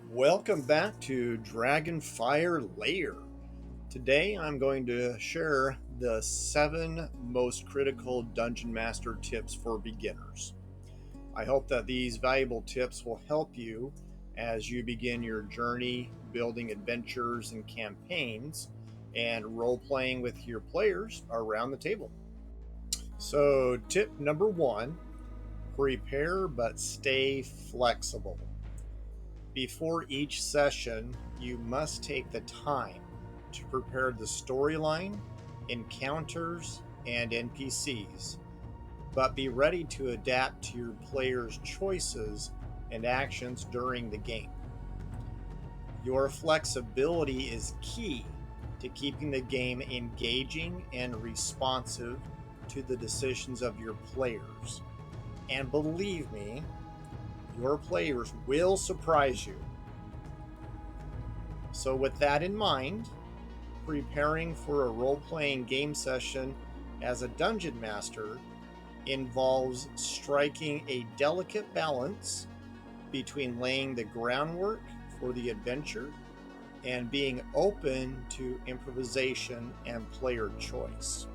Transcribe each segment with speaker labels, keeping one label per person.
Speaker 1: Welcome back to Dragonfire Lair. Today I'm going to share the 7 most critical Dungeon Master tips for beginners. I hope that these valuable tips will help you as you begin your journey building adventures and campaigns and role-playing with your players around the table. So, tip number 1, prepare but stay flexible. Before each session, you must take the time to prepare the storyline, encounters, and NPCs, but be ready to adapt to your players' choices and actions during the game. Your flexibility is key to keeping the game engaging and responsive to the decisions of your players. And believe me, your players will surprise you. So, with that in mind, preparing for a role-playing game session as a dungeon master involves striking a delicate balance between laying the groundwork for the adventure and being open to improvisation and player choice.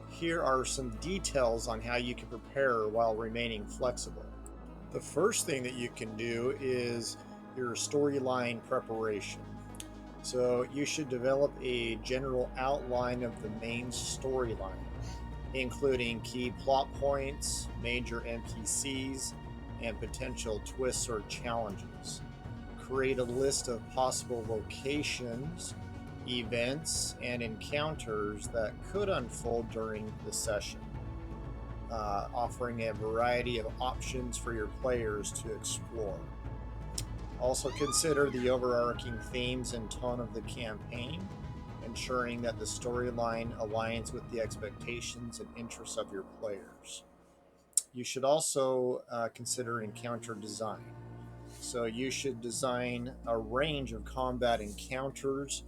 Speaker 1: Here are some details on how you can prepare while remaining flexible. The first thing that you can do is your storyline preparation. So you should develop a general outline of the main storyline, including key plot points, major NPCs, and potential twists or challenges. Create a list of possible locations, events, and encounters that could unfold during the session, offering a variety of options for your players to explore. Also consider the overarching themes and tone of the campaign, ensuring that the storyline aligns with the expectations and interests of your players. You should also consider encounter design. So you should design a range of combat encounters,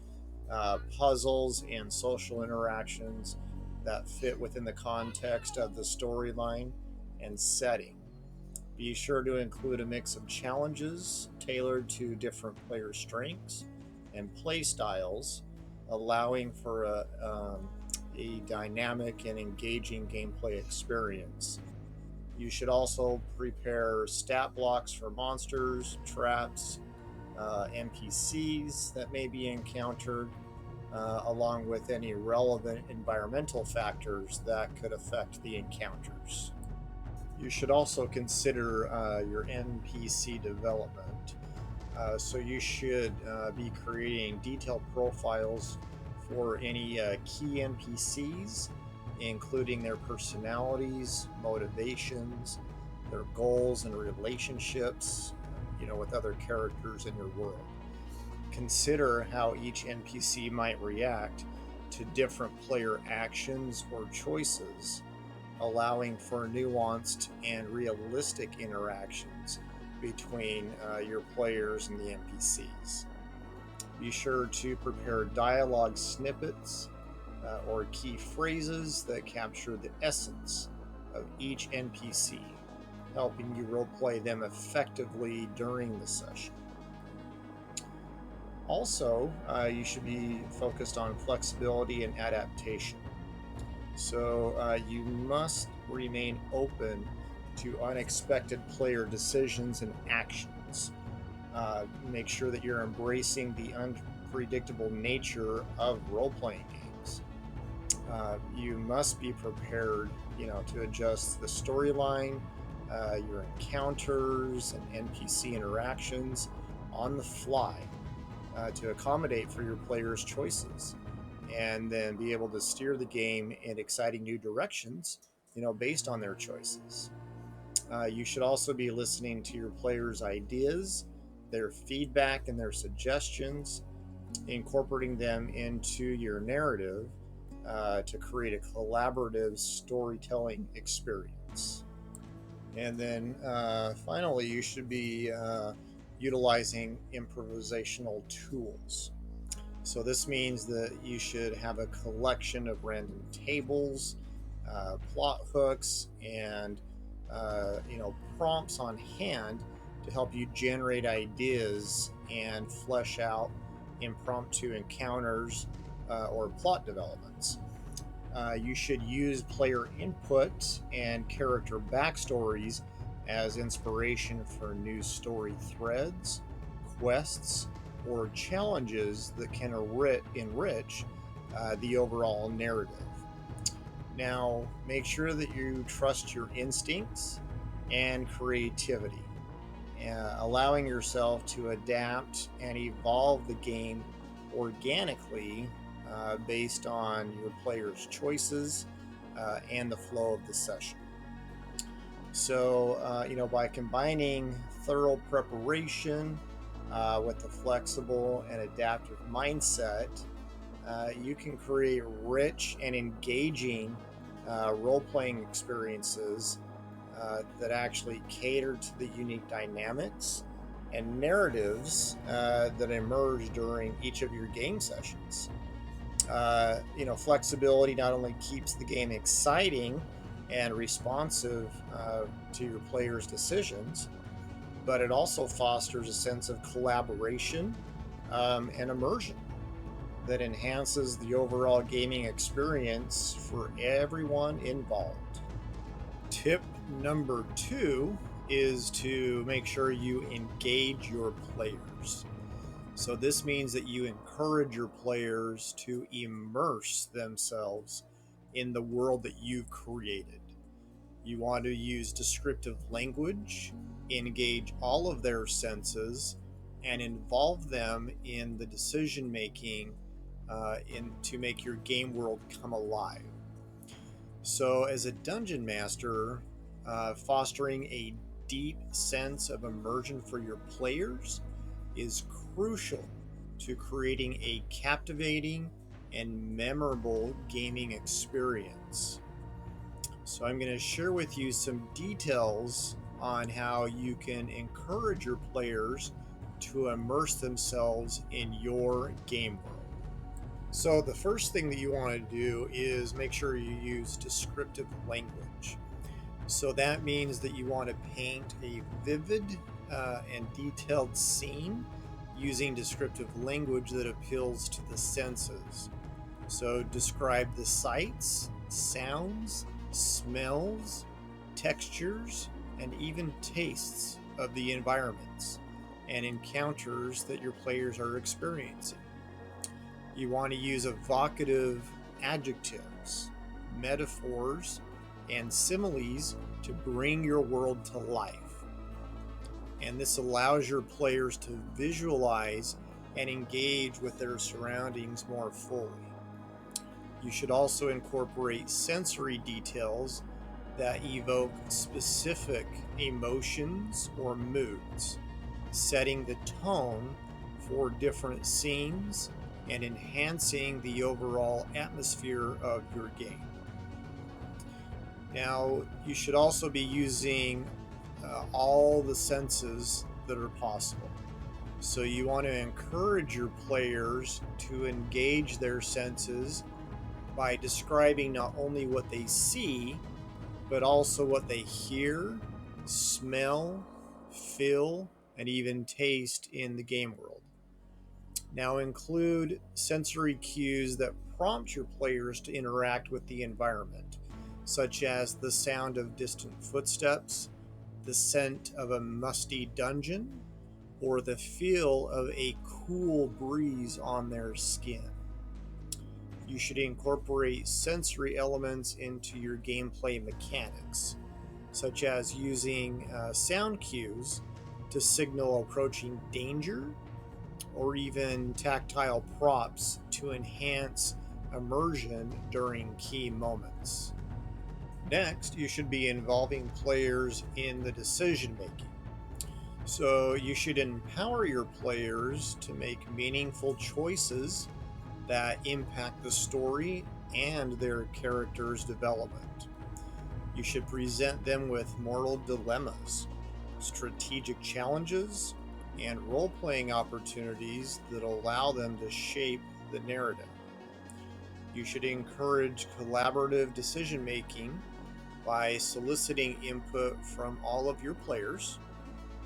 Speaker 1: puzzles, and social interactions that fit within the context of the storyline and setting. Be sure to include a mix of challenges tailored to different player strengths and play styles, allowing for a dynamic and engaging gameplay experience. You should also prepare stat blocks for monsters, traps, NPCs that may be encountered, along with any relevant environmental factors that could affect the encounters. You should also consider your NPC development. So you should be creating detailed profiles for any key NPCs, including their personalities, motivations, their goals and relationships, with other characters in your world. Consider how each NPC might react to different player actions or choices, allowing for nuanced and realistic interactions between your players and the NPCs. Be sure to prepare dialogue snippets or key phrases that capture the essence of each NPC, helping you roleplay them effectively during the session. Also, you should be focused on flexibility and adaptation. So you must remain open to unexpected player decisions and actions. Make sure that you're embracing the unpredictable nature of role-playing games. You must be prepared, to adjust the storyline, your encounters, and NPC interactions on the fly to accommodate for your players' choices, and then be able to steer the game in exciting new directions, based on their choices. You should also be listening to your players' ideas, their feedback, and their suggestions, incorporating them into your narrative to create a collaborative storytelling experience. And then finally, you should be utilizing improvisational tools. So this means that you should have a collection of random tables, plot hooks and prompts on hand to help you generate ideas and flesh out impromptu encounters or plot developments. You should use player input and character backstories as inspiration for new story threads, quests, or challenges that can enrich the overall narrative. Now, make sure that you trust your instincts and creativity, allowing yourself to adapt and evolve the game organically based on your players' choices and the flow of the session. So, by combining thorough preparation with a flexible and adaptive mindset, you can create rich and engaging role playing experiences that actually cater to the unique dynamics and narratives that emerge during each of your game sessions. Flexibility not only keeps the game exciting and responsive to your players' decisions, but it also fosters a sense of collaboration and immersion that enhances the overall gaming experience for everyone involved. Tip number 2 is to make sure you engage your players. So, this means that you encourage your players to immerse themselves in the world that you've created. You want to use descriptive language, engage all of their senses, and involve them in the decision making to make your game world come alive. So, as a dungeon master, fostering a deep sense of immersion for your players is crucial to creating a captivating and memorable gaming experience. So, I'm going to share with you some details on how you can encourage your players to immerse themselves in your game world. So, the first thing that you want to do is make sure you use descriptive language. So, that means that you want to paint a vivid and detailed scene using descriptive language that appeals to the senses. So, describe the sights, sounds, smells, textures, and even tastes of the environments and encounters that your players are experiencing. You want to use evocative adjectives, metaphors, and similes to bring your world to life. And this allows your players to visualize and engage with their surroundings more fully. You should also incorporate sensory details that evoke specific emotions or moods, setting the tone for different scenes and enhancing the overall atmosphere of your game. Now, you should also be using all the senses that are possible. So, you want to encourage your players to engage their senses by describing not only what they see, but also what they hear, smell, feel, and even taste in the game world. Now, include sensory cues that prompt your players to interact with the environment, such as the sound of distant footsteps, the scent of a musty dungeon, or the feel of a cool breeze on their skin. You should incorporate sensory elements into your gameplay mechanics, such as using sound cues to signal approaching danger, or even tactile props to enhance immersion during key moments. Next, you should be involving players in the decision making. So, you should empower your players to make meaningful choices that impact the story and their character's development. You should present them with moral dilemmas, strategic challenges, and role playing opportunities that allow them to shape the narrative. You should encourage collaborative decision making by soliciting input from all of your players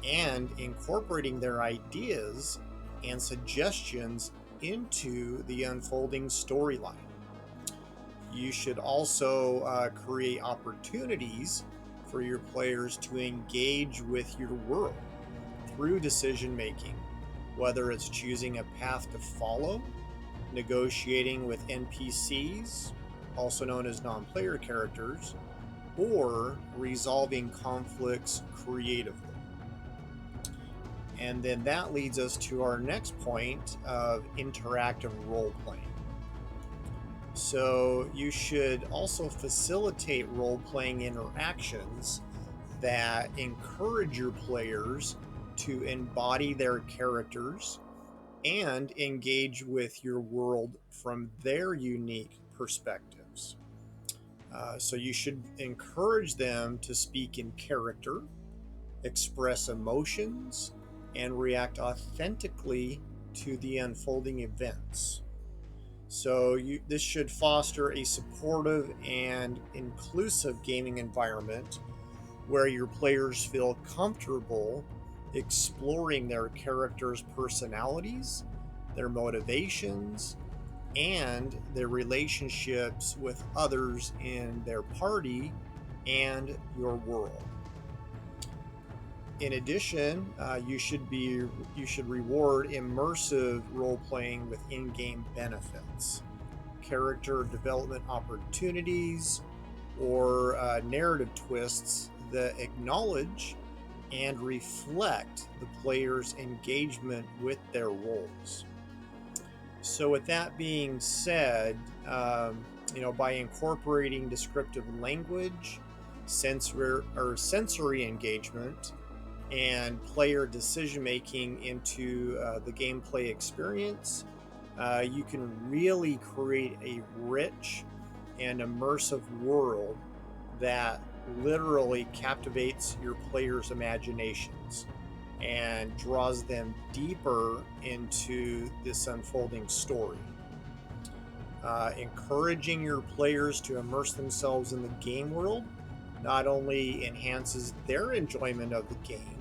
Speaker 1: and incorporating their ideas and suggestions into the unfolding storyline. You should also create opportunities for your players to engage with your world through decision making, whether it's choosing a path to follow, negotiating with NPCs, also known as non player characters, or resolving conflicts creatively. And then that leads us to our next point of interactive role playing. So you should also facilitate role playing interactions that encourage your players to embody their characters and engage with your world from their unique perspectives. So you should encourage them to speak in character, express emotions, and react authentically to the unfolding events. So this should foster a supportive and inclusive gaming environment where your players feel comfortable exploring their characters' personalities, their motivations, and their relationships with others in their party and your world. In addition, you should reward immersive role playing with in-game benefits, character development opportunities, or narrative twists that acknowledge and reflect the player's engagement with their roles. So, with that being said, by incorporating descriptive language, sensory engagement, and player decision making into the gameplay experience, you can really create a rich and immersive world that literally captivates your players' imaginations and draws them deeper into this unfolding story. Encouraging your players to immerse themselves in the game world not only enhances their enjoyment of the game,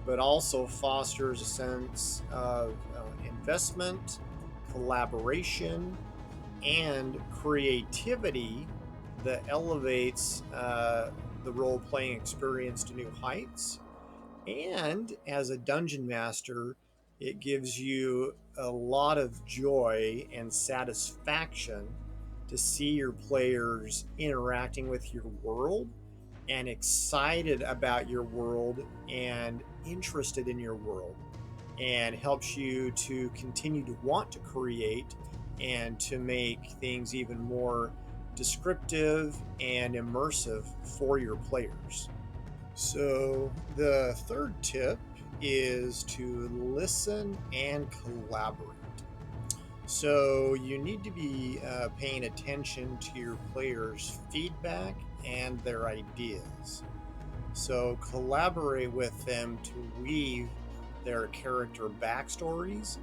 Speaker 1: but also fosters a sense of investment, collaboration, and creativity that elevates the role playing experience to new heights. And as a dungeon master, it gives you a lot of joy and satisfaction to see your players interacting with your world and excited about your world and interested in your world, and helps you to continue to want to create and to make things even more descriptive and immersive for your players. So, the third tip is to listen and collaborate. So, you need to be paying attention to your players' feedback and their ideas. So, collaborate with them to weave their character backstories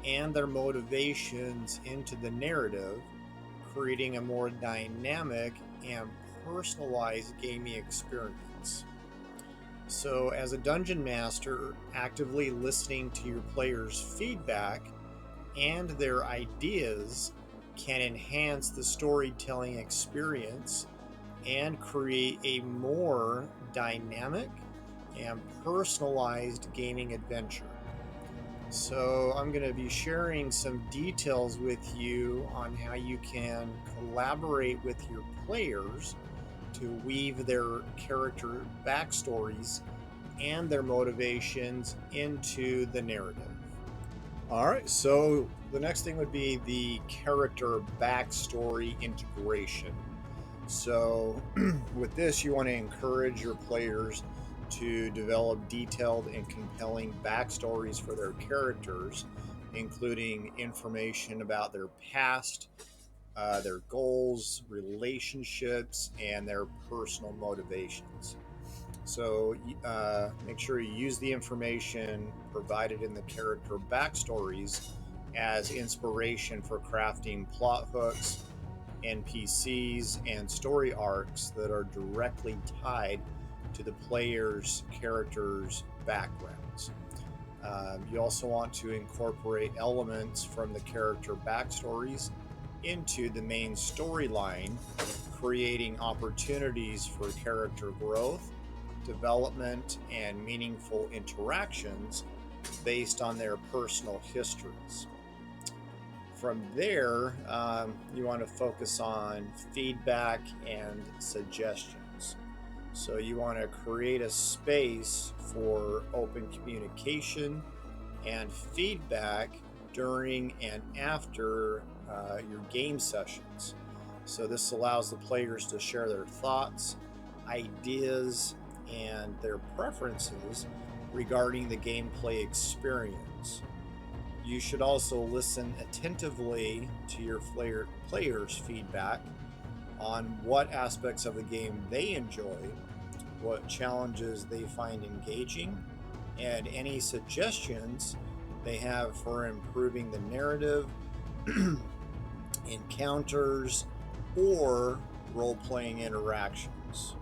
Speaker 1: and their motivations into the narrative, creating a more dynamic and personalized gaming experience. So, as a dungeon master, actively listening to your players' feedback and their ideas can enhance the storytelling experience and create a more dynamic and personalized gaming adventure. So, I'm going to be sharing some details with you on how you can collaborate with your players to weave their character backstories and their motivations into the narrative. All right, so the next thing would be the character backstory integration. So, with this, you want to encourage your players to develop detailed and compelling backstories for their characters, including information about their past, their goals, relationships, and their personal motivations. So, make sure you use the information provided in the character backstories as inspiration for crafting plot hooks NPCs, and story arcs that are directly tied to the player's character's backgrounds. You also want to incorporate elements from the character backstories into the main storyline, creating opportunities for character growth, development, and meaningful interactions based on their personal histories. From there, you want to focus on feedback and suggestions. So, you want to create a space for open communication and feedback during and after your game sessions. So, this allows the players to share their thoughts, ideas, and their preferences regarding the gameplay experience. You should also listen attentively to your players' feedback on what aspects of the game they enjoy, what challenges they find engaging, and any suggestions they have for improving the narrative, encounters, or role playing interactions.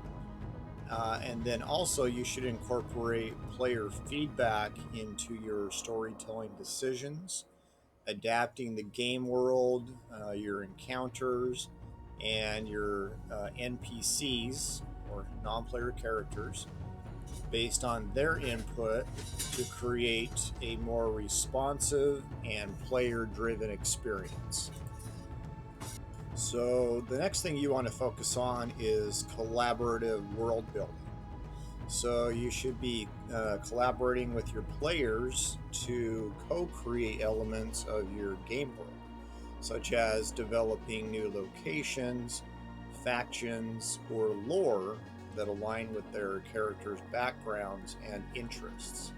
Speaker 1: And then also, you should incorporate player feedback into your storytelling decisions, adapting the game world, your encounters, and your NPCs or non player characters based on their input to create a more responsive and player driven experience. So, the next thing you want to focus on is collaborative world building. So, you should be collaborating with your players to co create elements of your game world, such as developing new locations, factions, or lore that align with their characters' backgrounds and interests.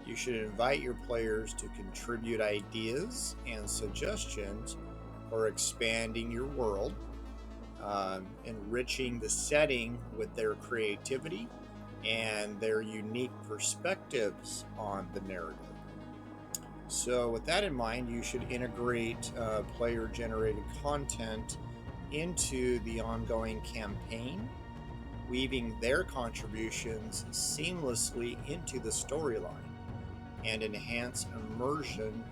Speaker 1: You should invite your players to contribute ideas and suggestions for expanding your world, enriching the setting with their creativity and their unique perspectives on the narrative. So, with that in mind, you should integrate player generated content into the ongoing campaign, weaving their contributions seamlessly into the storyline and enhance immersion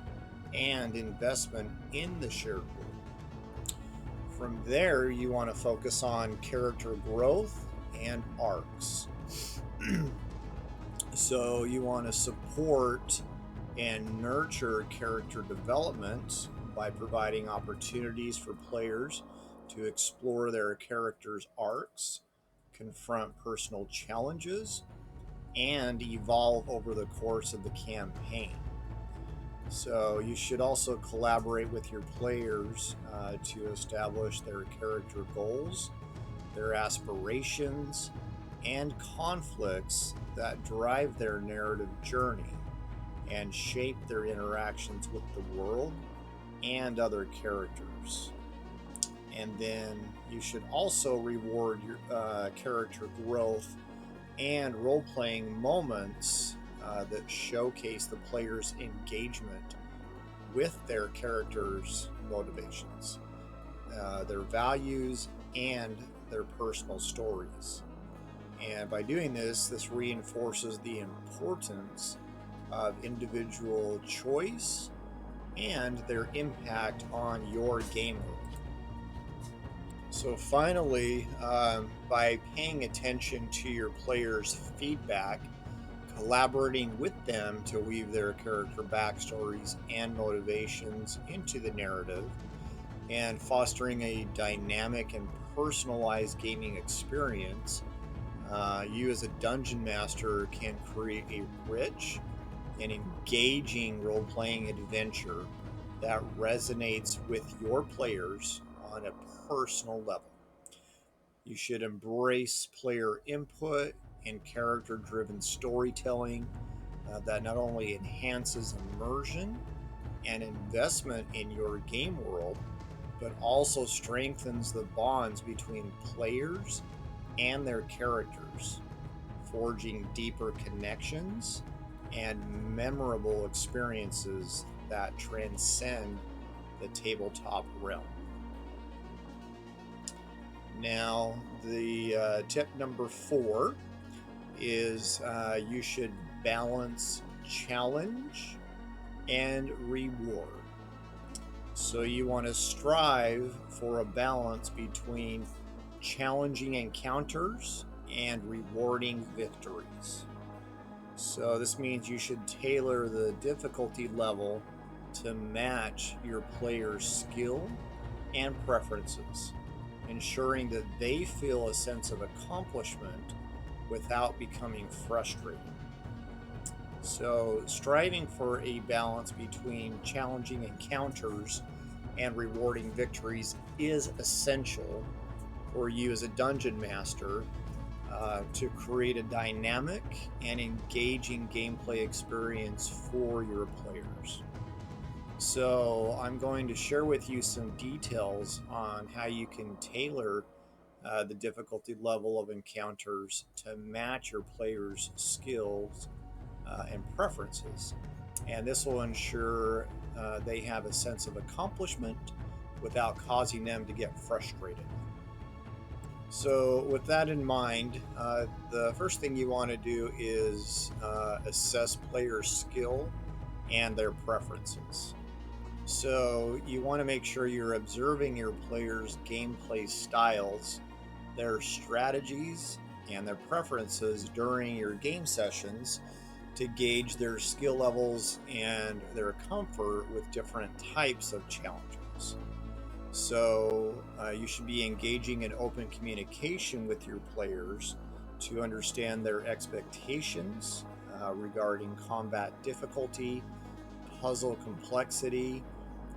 Speaker 1: and investment in the shared world. From there, you want to focus on character growth and arcs. So, you want to support and nurture character development by providing opportunities for players to explore their characters' arcs, confront personal challenges, and evolve over the course of the campaign. So, you should also collaborate with your players to establish their character goals, their aspirations, and conflicts that drive their narrative journey and shape their interactions with the world and other characters. And then you should also reward your character growth and role playing moments that showcase the player's engagement with their characters' motivations, their values, and their personal stories. And by doing this, this reinforces the importance of individual choice and their impact on your game world. So, finally, by paying attention to your players' feedback, collaborating with them to weave their character backstories and motivations into the narrative, and fostering a dynamic and personalized gaming experience, you as a dungeon master can create a rich and engaging role playing adventure that resonates with your players on a personal level. You should embrace player input and character driven storytelling that not only enhances immersion and investment in your game world, but also strengthens the bonds between players and their characters, forging deeper connections and memorable experiences that transcend the tabletop realm. Now, the tip number 4 is you should balance challenge and reward. So you want to strive for a balance between challenging encounters and rewarding victories. So this means you should tailor the difficulty level to match your player's skill and preferences, ensuring that they feel a sense of accomplishment without becoming frustrated. So, striving for a balance between challenging encounters and rewarding victories is essential for you as a dungeon master to create a dynamic and engaging gameplay experience for your players. So, I'm going to share with you some details on how you can tailor the difficulty level of encounters to match your players' skills and preferences. And this will ensure they have a sense of accomplishment without causing them to get frustrated. So, with that in mind, the first thing you want to do is assess player skill and their preferences. So, you want to make sure you're observing your players' gameplay styles, their strategies, and their preferences during your game sessions to gauge their skill levels and their comfort with different types of challenges. So, you should be engaging in open communication with your players to understand their expectations regarding combat difficulty, puzzle complexity,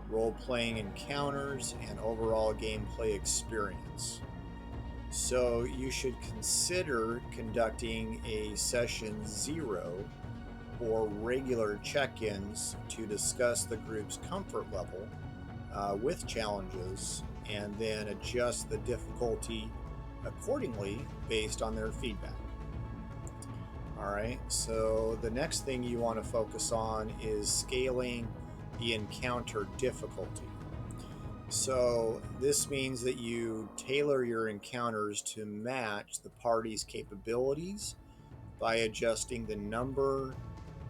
Speaker 1: role playing encounters, and overall gameplay experience. So, you should consider conducting a session 0 or regular check ins to discuss the group's comfort level with challenges and then adjust the difficulty accordingly based on their feedback. All right, so the next thing you want to focus on is scaling the encounter difficulty. So, this means that you tailor your encounters to match the party's capabilities by adjusting the number,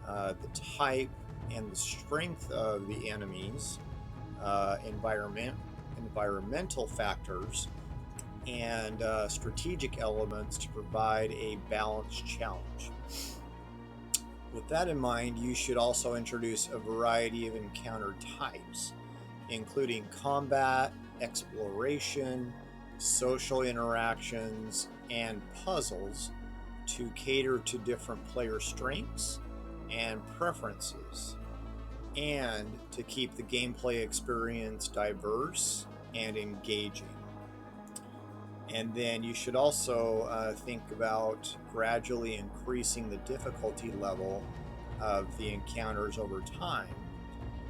Speaker 1: the type, and the strength of the enemies, environmental factors, and strategic elements to provide a balanced challenge. With that in mind, you should also introduce a variety of encounter types, including combat, exploration, social interactions, and puzzles to cater to different player strengths and preferences, and to keep the gameplay experience diverse and engaging. And then you should also think about gradually increasing the difficulty level of the encounters over time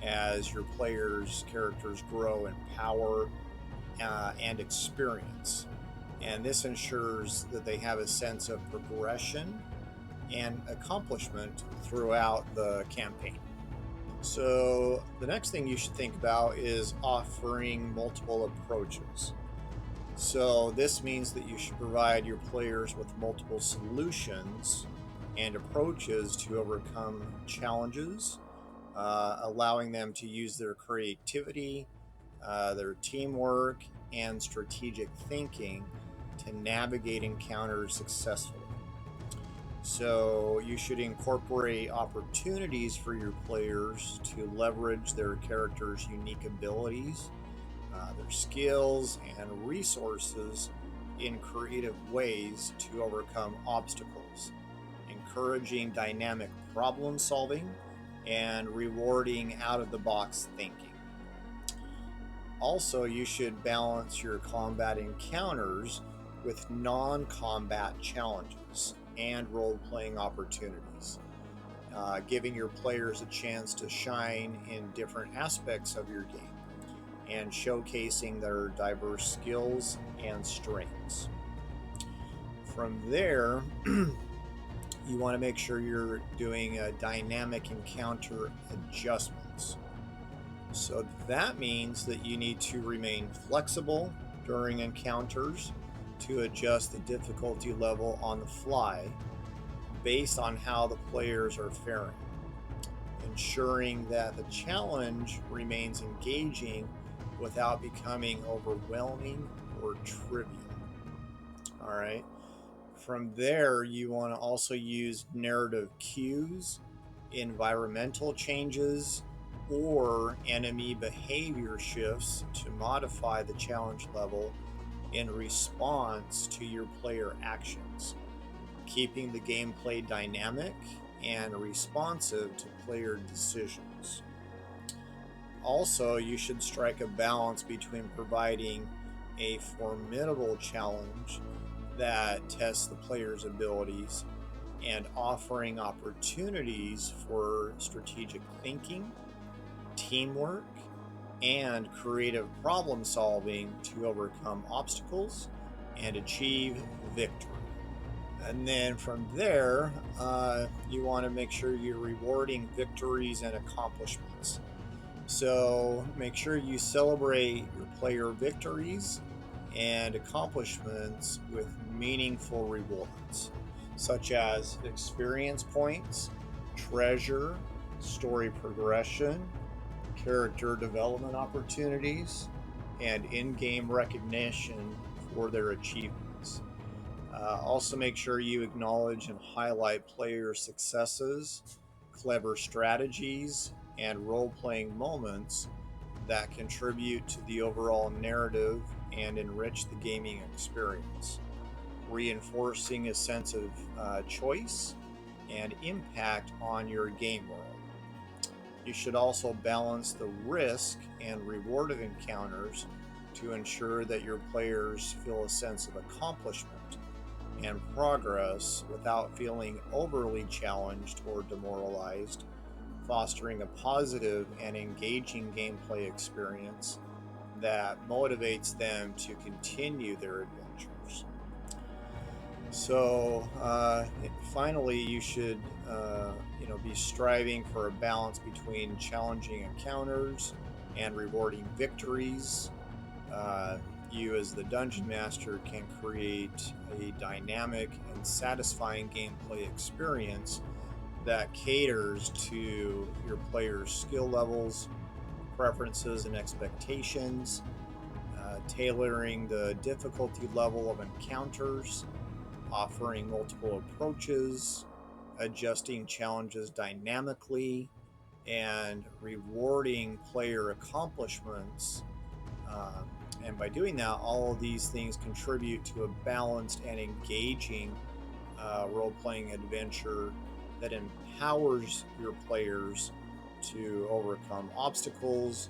Speaker 1: as your players' characters grow in power and experience. And this ensures that they have a sense of progression and accomplishment throughout the campaign. So, the next thing you should think about is offering multiple approaches. So, this means that you should provide your players with multiple solutions and approaches to overcome challenges, allowing them to use their creativity, their teamwork, and strategic thinking to navigate encounters successfully. So, you should incorporate opportunities for your players to leverage their characters' unique abilities, their skills, and resources in creative ways to overcome obstacles, encouraging dynamic problem solving and rewarding out of the box thinking. Also, you should balance your combat encounters with non combat challenges and role playing opportunities, giving your players a chance to shine in different aspects of your game and showcasing their diverse skills and strengths. From there, you want to make sure you're doing dynamic encounter adjustments. So that means that you need to remain flexible during encounters to adjust the difficulty level on the fly based on how the players are faring, ensuring that the challenge remains engaging without becoming overwhelming or trivial. All right. From there, you want to also use narrative cues, environmental changes, or enemy behavior shifts to modify the challenge level in response to your player actions, keeping the gameplay dynamic and responsive to player decisions. Also, you should strike a balance between providing a formidable challenge that tests the player's abilities and offering opportunities for strategic thinking, teamwork, and creative problem solving to overcome obstacles and achieve victory. And then from there, you want to make sure you're rewarding victories and accomplishments. So make sure you celebrate your player victories and accomplishments with meaningful rewards, such as experience points, treasure, story progression, character development opportunities, and in game recognition for their achievements. Also, make sure you acknowledge and highlight player successes, clever strategies, and role playing moments that contribute to the overall narrative and enrich the gaming experience, reinforcing a sense of choice and impact on your game world. You should also balance the risk and reward of encounters to ensure that your players feel a sense of accomplishment and progress without feeling overly challenged or demoralized, fostering a positive and engaging gameplay experience that motivates them to continue their adventures. So, finally, you should, be striving for a balance between challenging encounters and rewarding victories. You, as the dungeon master, can create a dynamic and satisfying gameplay experience that caters to your players' skill levels, preferences, and expectations, tailoring the difficulty level of encounters, offering multiple approaches, adjusting challenges dynamically, and rewarding player accomplishments. And by doing that, all of these things contribute to a balanced and engaging role playing adventure that empowers your players to overcome obstacles,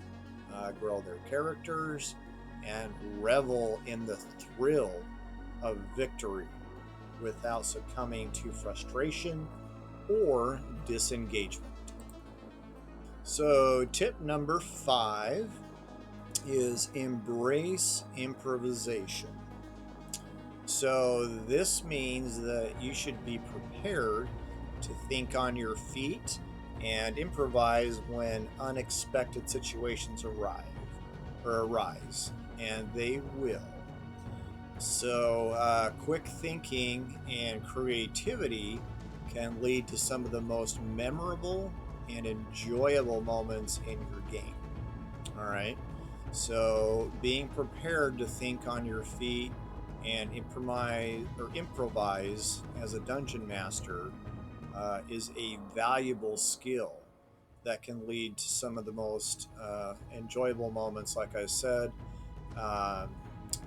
Speaker 1: grow their characters, and revel in the thrill of victory without succumbing to frustration or disengagement. So, tip number 5 is embrace improvisation. So, this means that you should be prepared to think on your feet and improvise when unexpected situations arise, and they will. So, quick thinking and creativity can lead to some of the most memorable and enjoyable moments in your game. All right. So, being prepared to think on your feet and improvise as a dungeon master is a valuable skill that can lead to some of the most enjoyable moments, like I said. Um,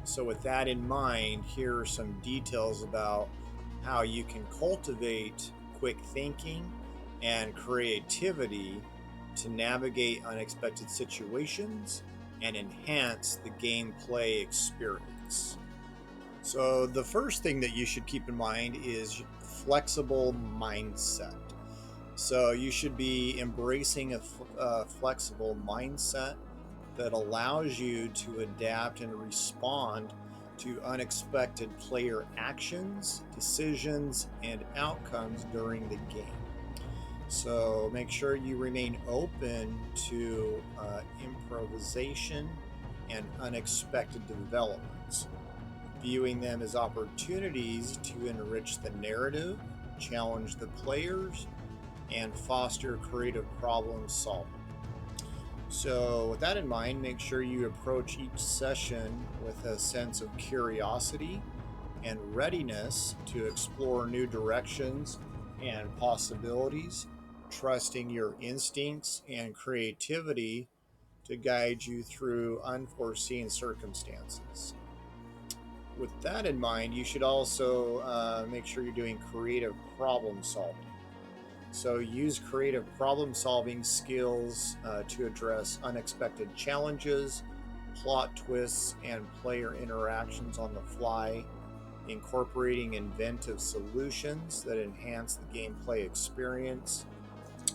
Speaker 1: so, with that in mind, here are some details about how you can cultivate quick thinking and creativity to navigate unexpected situations and enhance the gameplay experience. So, the first thing that you should keep in mind is flexible mindset. So, you should be embracing a flexible mindset that allows you to adapt and respond to unexpected player actions, decisions, and outcomes during the game. So make sure you remain open to improvisation and unexpected developments. viewing them as opportunities to enrich the narrative, challenge the players, and foster creative problem solving. So, with that in mind, make sure you approach each session with a sense of curiosity and readiness to explore new directions and possibilities, trusting your instincts and creativity to guide you through unforeseen circumstances. With that in mind, you should also make sure you're doing creative problem solving. So, use creative problem solving skills to address unexpected challenges, plot twists, and player interactions on the fly, incorporating inventive solutions that enhance the gameplay experience.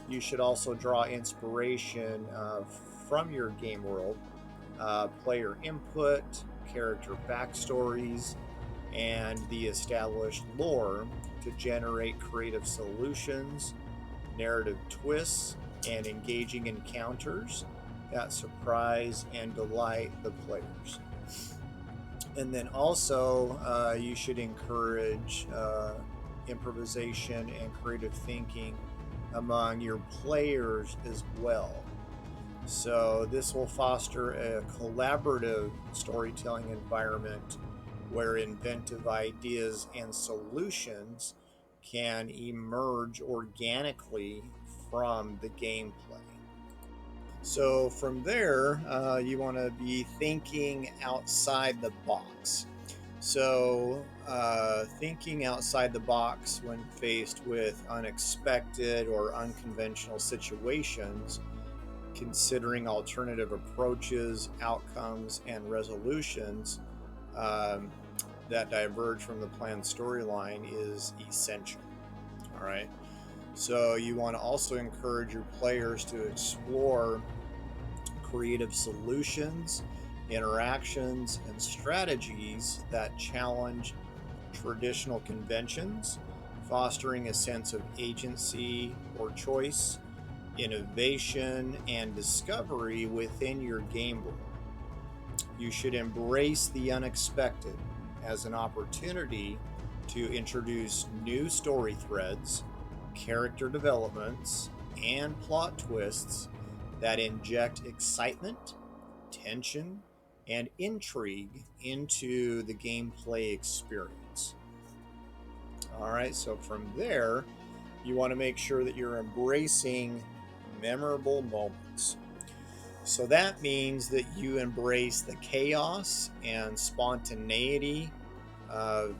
Speaker 1: You should also draw inspiration from your game world, player input, character backstories, and the established lore to generate creative solutions, narrative twists, and engaging encounters that surprise and delight the players. And then also, you should encourage improvisation and creative thinking among your players as well. So, this will foster a collaborative storytelling environment where inventive ideas and solutions can emerge organically from the gameplay. So from there, you want to be thinking outside the box. So, thinking outside the box when faced with unexpected or unconventional situations, considering alternative approaches, outcomes, and resolutions um, that diverge from the planned storyline is essential. All right. So, you want to also encourage your players to explore creative solutions, interactions, and strategies that challenge traditional conventions, fostering a sense of agency or choice, innovation, and discovery within your game world. You should embrace the unexpected as an opportunity to introduce new story threads, character developments, and plot twists that inject excitement, tension, and intrigue into the gameplay experience. All right, so from there, you want to make sure that you're embracing memorable moments. So that means that you embrace the chaos and spontaneity of,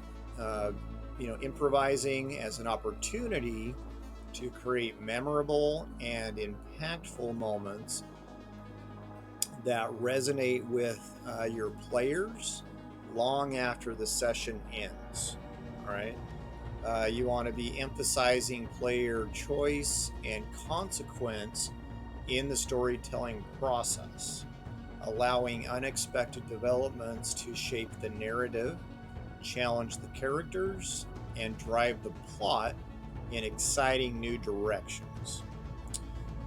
Speaker 1: improvising as an opportunity to create memorable and impactful moments that resonate with your players long after the session ends. All right. You want to be emphasizing player choice and consequence in the storytelling process, allowing unexpected developments to shape the narrative, challenge the characters, and drive the plot in exciting new directions.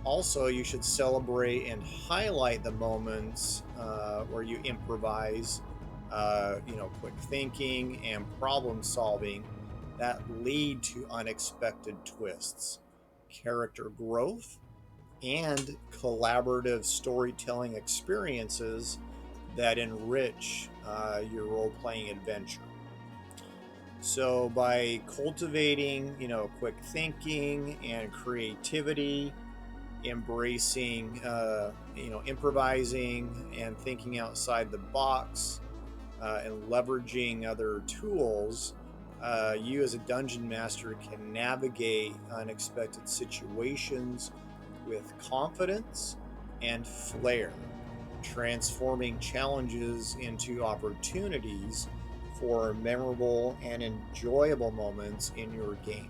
Speaker 1: Also, you should celebrate and highlight the moments where you improvise, quick thinking and problem solving that lead to unexpected twists, character growth, and collaborative storytelling experiences that enrich your role playing adventure. So, by cultivating, quick thinking and creativity, embracing, improvising and thinking outside the box, and leveraging other tools, you as a dungeon master can navigate unexpected situations with confidence and flair, transforming challenges into opportunities for memorable and enjoyable moments in your game.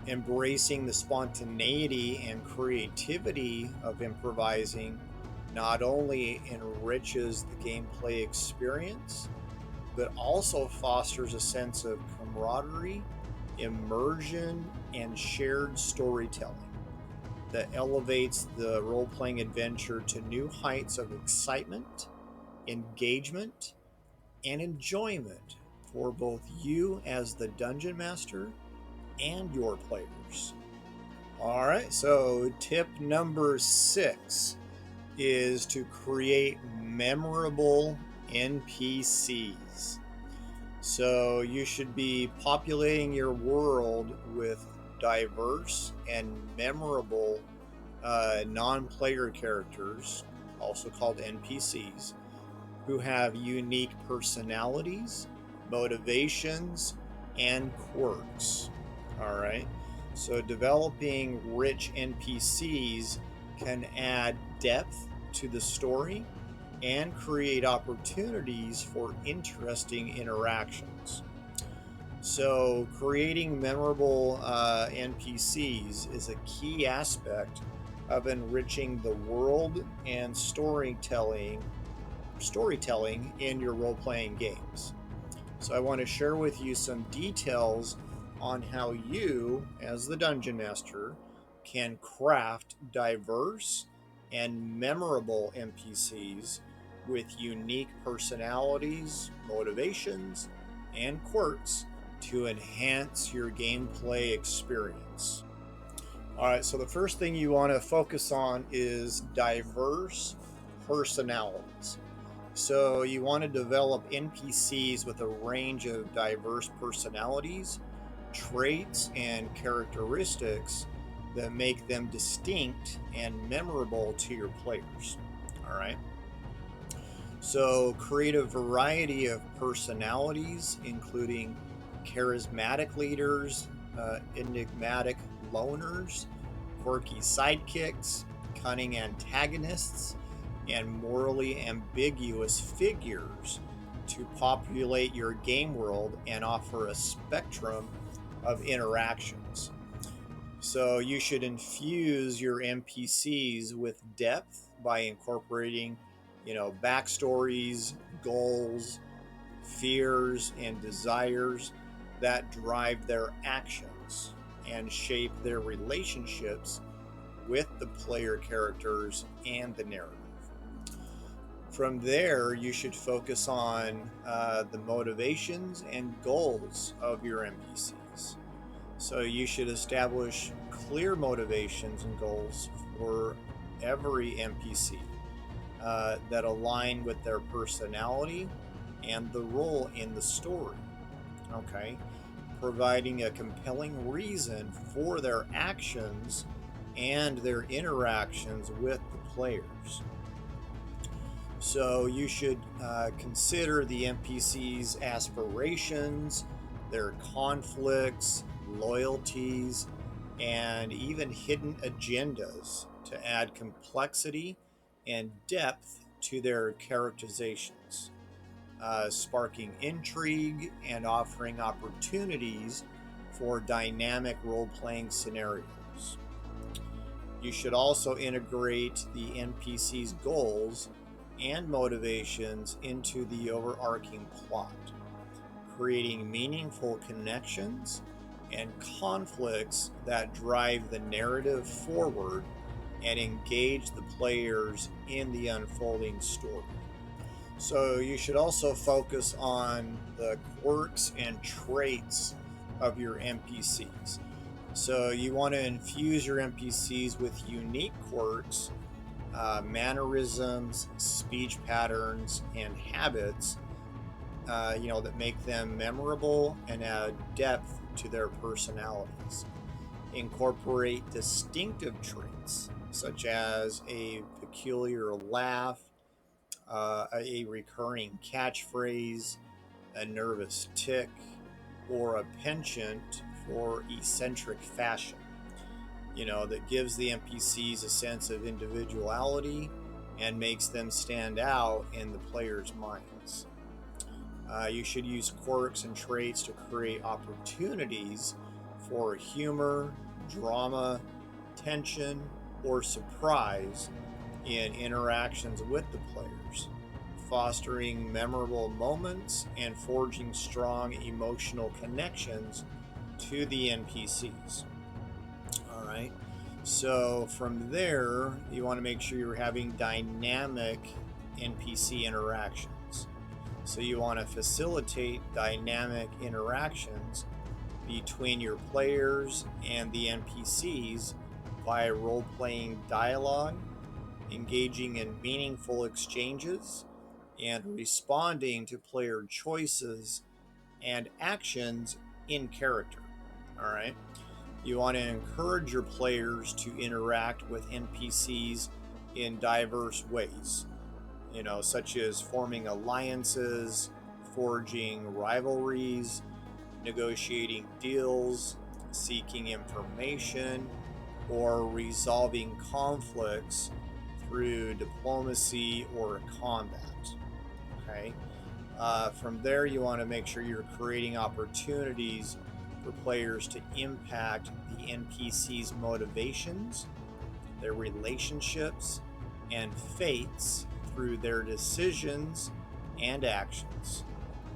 Speaker 1: Embracing the spontaneity and creativity of improvising not only enriches the gameplay experience, but also fosters a sense of camaraderie, immersion, and shared storytelling that elevates the role playing adventure to new heights of excitement, engagement, and enjoyment for both you as the dungeon master and your players. All right, so tip number 6 is to create memorable NPCs. So you should be populating your world with diverse and memorable non-player characters, also called NPCs, who have unique personalities, motivations, and quirks. All right. So developing rich NPCs can add depth to the story and create opportunities for interesting interactions. So, creating memorable NPCs is a key aspect of enriching the world and storytelling in your role-playing games. So, I want to share with you some details on how you, as the dungeon master, can craft diverse and memorable NPCs with unique personalities, motivations, and quirks to enhance your gameplay experience. All right, so the first thing you want to focus on is diverse personalities. So you want to develop NPCs with a range of diverse personalities, traits, and characteristics that make them distinct and memorable to your players. All right. So create a variety of personalities, including charismatic leaders, enigmatic loners, quirky sidekicks, cunning antagonists, and morally ambiguous figures to populate your game world and offer a spectrum of interactions. So you should infuse your NPCs with depth by incorporating, backstories, goals, fears, and desires that drive their actions and shape their relationships with the player characters and the narrative. From there, you should focus on the motivations and goals of your NPCs. So you should establish clear motivations and goals for every NPC that align with their personality and the role in the story. Okay, providing a compelling reason for their actions and their interactions with the players. So you should consider the NPC's aspirations, their conflicts, loyalties, and even hidden agendas to add complexity and depth to their characterizations, sparking intrigue and offering opportunities for dynamic role playing scenarios. You should also integrate the NPC's goals and motivations into the overarching plot, creating meaningful connections and conflicts that drive the narrative forward and engage the players in the unfolding story. So, you should also focus on the quirks and traits of your NPCs. So, you want to infuse your NPCs with unique quirks, mannerisms, speech patterns, and habits, that make them memorable and add depth to their personalities. Incorporate distinctive traits such as a peculiar laugh, a recurring catchphrase, a nervous tick, or a penchant for eccentric fashion, that gives the NPCs a sense of individuality and makes them stand out in the players' minds. You should use quirks and traits to create opportunities for humor, drama, tension, or surprise in interactions with the players, fostering memorable moments and forging strong emotional connections to the NPCs. All right. So from there, you want to make sure you're having dynamic NPC interactions. So you want to facilitate dynamic interactions between your players and the NPCs via role playing dialogue, engaging in meaningful exchanges, and responding to player choices and actions in character. All right. You want to encourage your players to interact with NPCs in diverse ways, such as forming alliances, forging rivalries, negotiating deals, seeking information, or resolving conflicts through diplomacy or combat. Okay. From there, you want to make sure you're creating opportunities for players to impact the NPC's motivations, their relationships, and fates through their decisions and actions,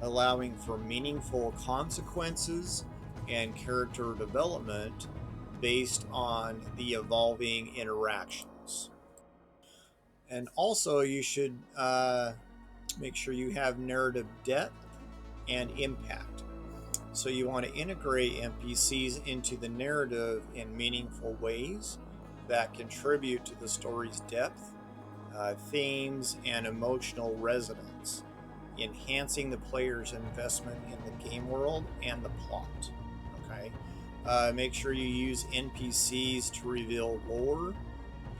Speaker 1: allowing for meaningful consequences and character development based on the evolving interactions. And also, you should make sure you have narrative depth and impact. So, you want to integrate NPCs into the narrative in meaningful ways that contribute to the story's depth, themes, and emotional resonance, enhancing the player's investment in the game world and the plot. Okay. Make sure you use NPCs to reveal lore,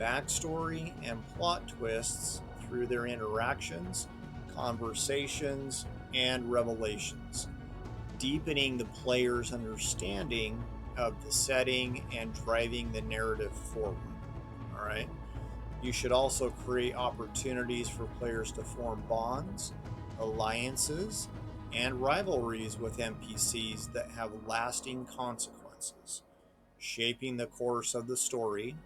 Speaker 1: backstory, and plot twists through their interactions, conversations, and revelations, deepening the player's understanding of the setting and driving the narrative forward. All right. You should also create opportunities for players to form bonds, alliances, and rivalries with NPCs that have lasting consequences, shaping the course of the story,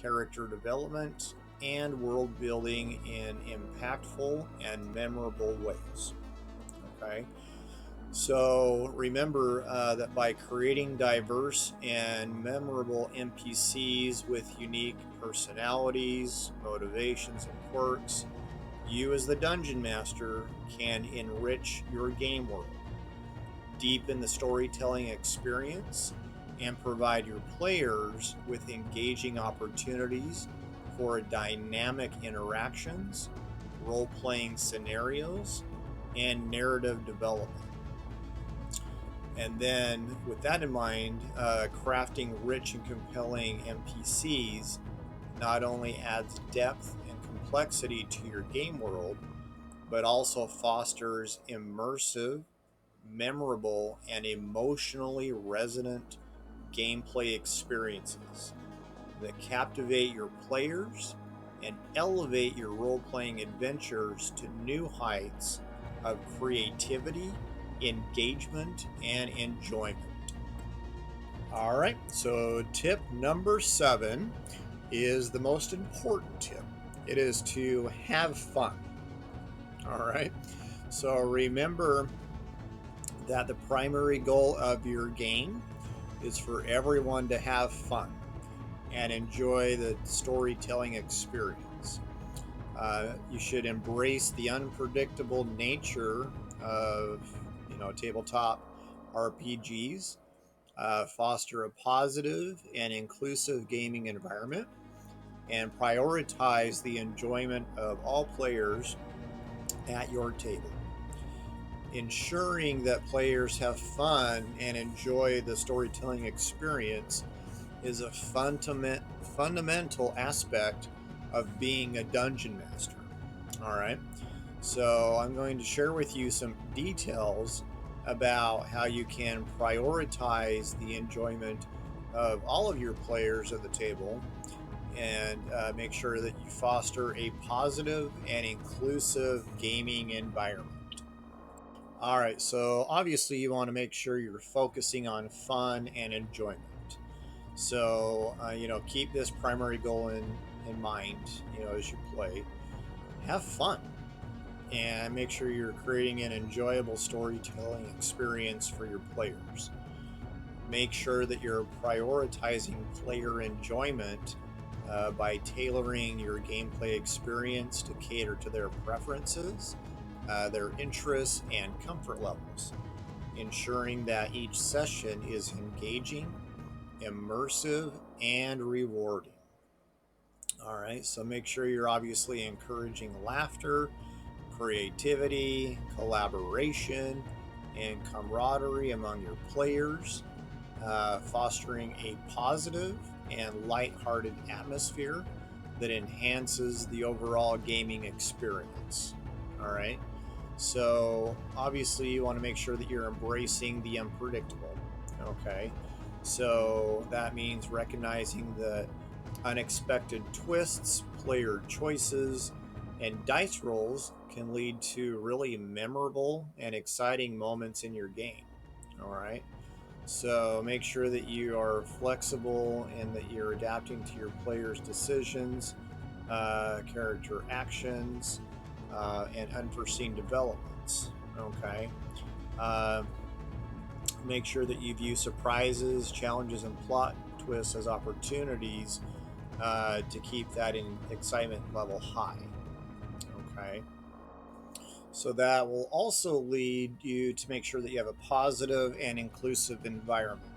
Speaker 1: character development, and world building in impactful and memorable ways. Okay. So remember that by creating diverse and memorable NPCs with unique personalities, motivations, and quirks, you as the dungeon master can enrich your game world, deepen the storytelling experience, and provide your players with engaging opportunities for dynamic interactions, role-playing scenarios, and narrative development. And then, with that in mind, crafting rich and compelling NPCs not only adds depth and complexity to your game world, but also fosters immersive, memorable, and emotionally resonant gameplay experiences that captivate your players and elevate your role playing adventures to new heights of creativity, engagement, and enjoyment. All right, so tip number 7 is the most important tip. It is to have fun. All right, so remember that the primary goal of your game is for everyone to have fun and enjoy the storytelling experience. You should embrace the unpredictable nature of tabletop RPGs, foster a positive and inclusive gaming environment, and prioritize the enjoyment of all players at your table. Ensuring that players have fun and enjoy the storytelling experience is a fundamental aspect of being a dungeon master. All right. So I'm going to share with you some details about how you can prioritize the enjoyment of all of your players at the table and make sure that you foster a positive and inclusive gaming environment. All right, so obviously you want to make sure you're focusing on fun and enjoyment. So, keep this primary goal in mind, as you play. Have fun and make sure you're creating an enjoyable storytelling experience for your players. Make sure that you're prioritizing player enjoyment by tailoring your gameplay experience to cater to their preferences their interests, and comfort levels, ensuring that each session is engaging, immersive, and rewarding. All right, so make sure you're obviously encouraging laughter, creativity, collaboration, and camaraderie among your players, fostering a positive and lighthearted atmosphere that enhances the overall gaming experience. All right. So, obviously, you want to make sure that you're embracing the unpredictable. Okay. So, that means recognizing the unexpected twists, player choices, and dice rolls can lead to really memorable and exciting moments in your game. All right. So make sure that you are flexible and that you're adapting to your players' decisions, character actions, and unforeseen developments. Okay. Uh, Make sure that you view surprises, challenges, and plot twists as opportunities to keep that in excitement level high. Okay. So that will also lead you to make sure that you have a positive and inclusive environment.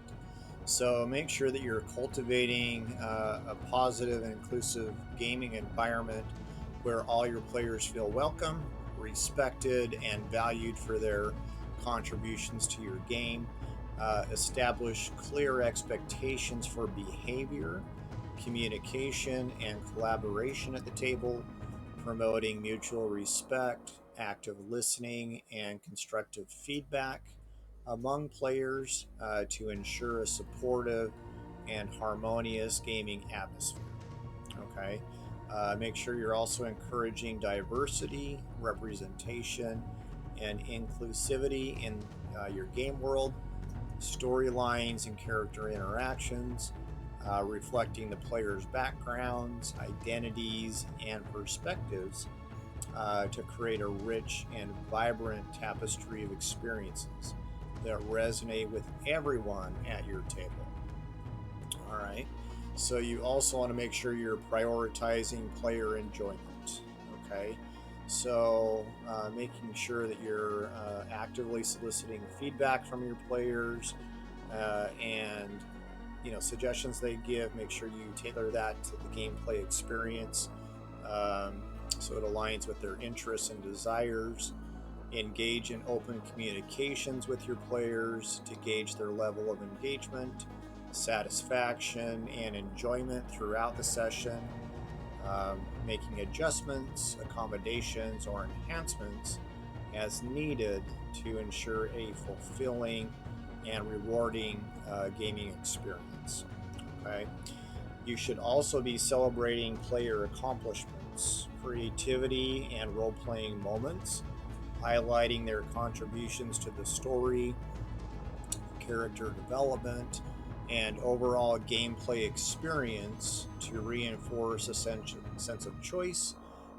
Speaker 1: So make sure that you're cultivating a positive and inclusive gaming environment where all your players feel welcome, respected, and valued for their contributions to your game. Establish clear expectations for behavior, communication, and collaboration at the table, promoting mutual respect, active listening, and constructive feedback among players to ensure a supportive and harmonious gaming atmosphere. Okay. Make sure you're also encouraging diversity, representation, and inclusivity in your game world, storylines and character interactions, reflecting the players' backgrounds, identities, and perspectives to create a rich and vibrant tapestry of experiences that resonate with everyone at your table. All right. So you also want to make sure you're prioritizing player enjoyment. Okay. So making sure that you're actively soliciting feedback from your players and suggestions they give. Make sure you tailor that to the gameplay experience so it aligns with their interests and desires. Engage in open communications with your players to gauge their level of engagement, satisfaction, and enjoyment throughout the session. Making adjustments, accommodations, or enhancements as needed to ensure a fulfilling and rewarding gaming experience. Okay. You should also be celebrating player accomplishments, creativity, and role playing moments, highlighting their contributions to the story, character development, and overall gameplay experience to reinforce a sense of choice,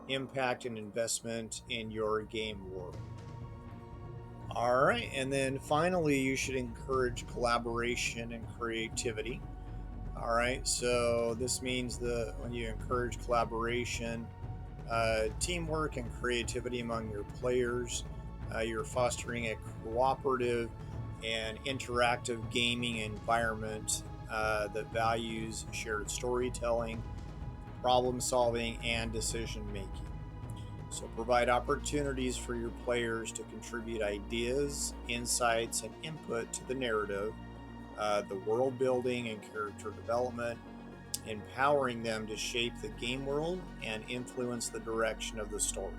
Speaker 1: impact, and investment in your game world. All right, and then finally, you should encourage collaboration and creativity. All right, so this means that when you encourage collaboration, teamwork, and creativity among your players, you're fostering a cooperative and interactive gaming environment that values shared storytelling, problem solving, and decision making. So, provide opportunities for your players to contribute ideas, insights, and input to the narrative, the world building, and character development, empowering them to shape the game world and influence the direction of the story.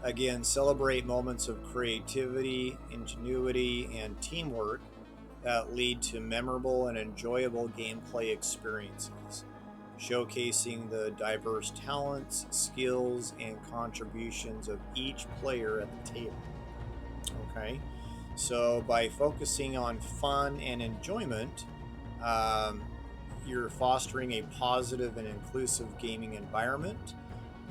Speaker 1: Again, celebrate moments of creativity, ingenuity, and teamwork that lead to memorable and enjoyable gameplay experiences, showcasing the diverse talents, skills, and contributions of each player at the table. Okay, so by focusing on fun and enjoyment, um, you're fostering a positive and inclusive gaming environment,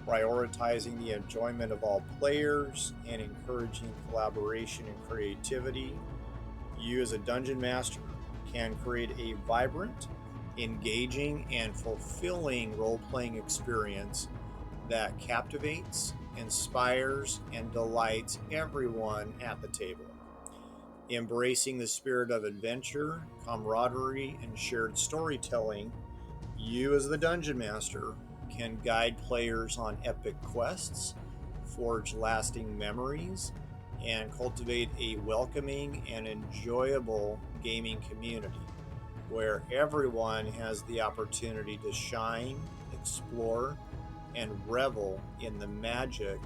Speaker 1: prioritizing the enjoyment of all players, and encouraging collaboration and creativity. You, as a dungeon master, can create a vibrant, engaging, and fulfilling role playing experience that captivates, inspires, and delights everyone at the table. Embracing the spirit of adventure, camaraderie, and shared storytelling, you, as the dungeon master, can guide players on epic quests, forge lasting memories, and cultivate a welcoming and enjoyable gaming community where everyone has the opportunity to shine, explore, and revel in the magic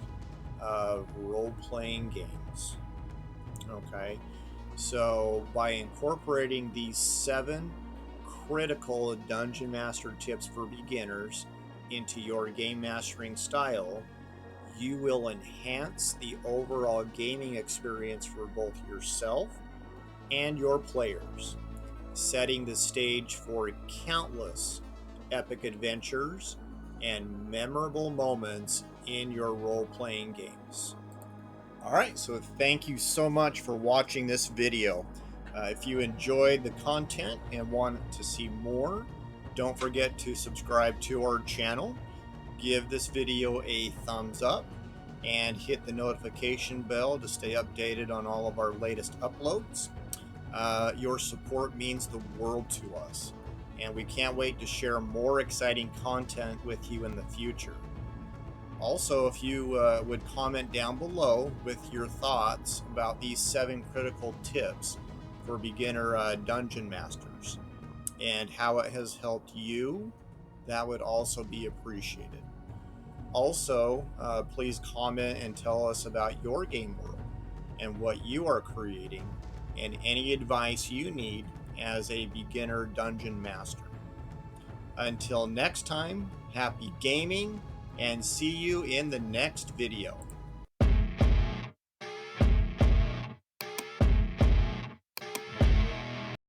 Speaker 1: of role playing games. Okay, so by incorporating these 7 critical dungeon master tips for beginners into your game mastering style, you will enhance the overall gaming experience for both yourself and your players, setting the stage for countless epic adventures and memorable moments in your role playing games. All right, so thank you so much for watching this video. If you enjoyed the content and want to see more, don't forget to subscribe to our channel, give this video a thumbs up, and hit the notification bell to stay updated on all of our latest uploads. Your support means the world to us, and we can't wait to share more exciting content with you in the future. Also, if you would comment down below with your thoughts about these 7 critical tips for beginner dungeon masters and how it has helped you, that would also be appreciated. Also, please comment and tell us about your game world and what you are creating and any advice you need as a beginner dungeon master. Until next time, happy gaming and see you in the next video.